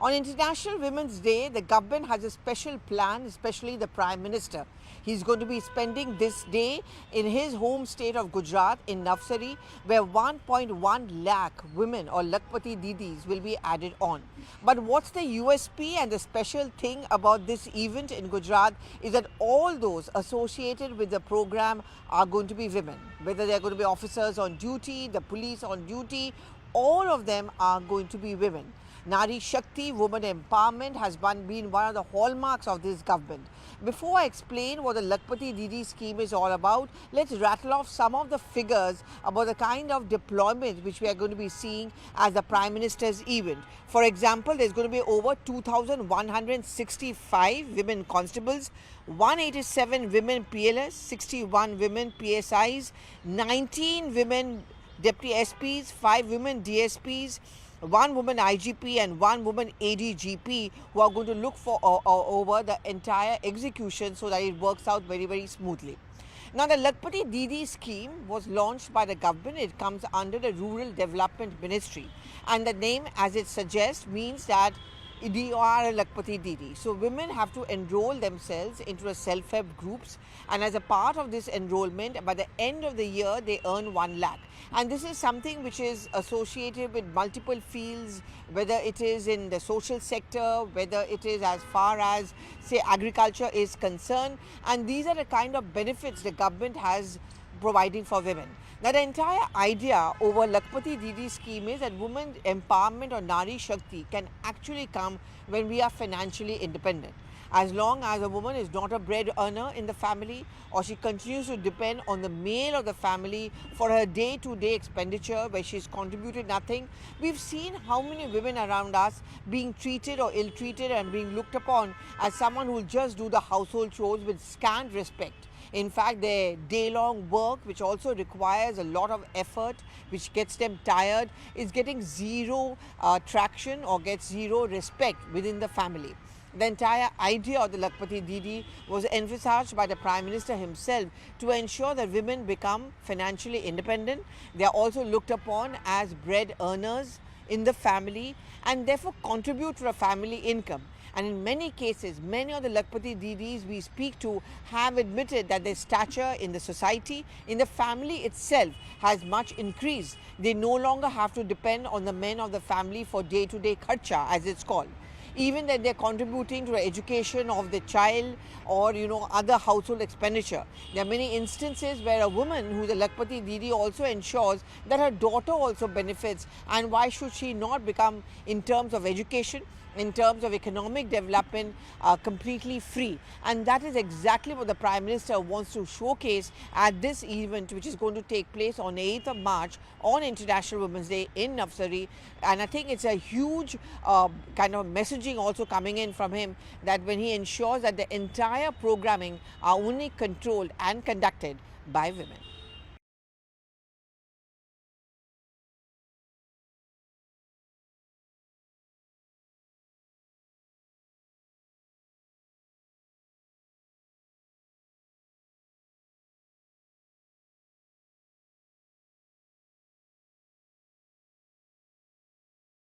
On International Women's Day, the government has a special plan, especially the Prime Minister. He's going to be spending this day in his home state of Gujarat in Navsari, where 1.1 lakh women or Lakhpati Didis will be added on. But what's the USP and the special thing about this event in Gujarat is that all those associated with the program are going to be women. Whether they're going to be officers on duty, the police on duty, all of them are going to be women. Nari Shakti, women empowerment, has been one of the hallmarks of this government. Before I explain what the Lakhpati Didi scheme is all about, let's rattle off some of the figures about the kind of deployment which we are going to be seeing as the Prime Minister's event. For example, there's going to be over 2,165 women constables, 187 women PLS, 61 women PSIs, 19 women Deputy SPs, 5 women DSPs, 1 woman IGP and 1 woman ADGP who are going to look for over the entire execution so that it works out very, very smoothly. Now, the Lakhpati Didi scheme was launched by the government. It comes under the Rural Development Ministry, and the name, as it suggests, means that you are a Lakhpati Didi. So women have to enroll themselves into a self-help groups, and as a part of this enrollment, by the end of the year, they earn 1 lakh. And this is something which is associated with multiple fields, whether it is in the social sector, whether it is as far as, say, agriculture is concerned. And these are the kind of benefits the government has providing for women. Now, the entire idea over Lakhpati Didi scheme is that women empowerment or Nari Shakti can actually come when we are financially independent. As long as a woman is not a bread earner in the family, or she continues to depend on the male of the family for her day-to-day expenditure where she's contributed nothing. We've seen how many women around us being treated or ill-treated and being looked upon as someone who will just do the household chores with scant respect. In fact, their day-long work, which also requires a lot of effort, which gets them tired, is getting zero traction or gets zero respect within the family. The entire idea of the Lakhpati Didi was envisaged by the Prime Minister himself to ensure that women become financially independent. They are also looked upon as bread earners in the family and therefore contribute to a family income. And in many cases, many of the Lakhpati Didis we speak to have admitted that their stature in the society, in the family itself, has much increased. They no longer have to depend on the men of the family for day-to-day kharcha, as it's called. Even that they're contributing to the education of the child or, other household expenditure. There are many instances where a woman who's a Lakhpati Didi also ensures that her daughter also benefits, and why should she not become, in terms of education, in terms of economic development, completely free. And that is exactly what the Prime Minister wants to showcase at this event, which is going to take place on 8th of March on International Women's Day in Navsari. And I think it's a huge kind of messaging also coming in from him, that when he ensures that the entire programming are only controlled and conducted by women.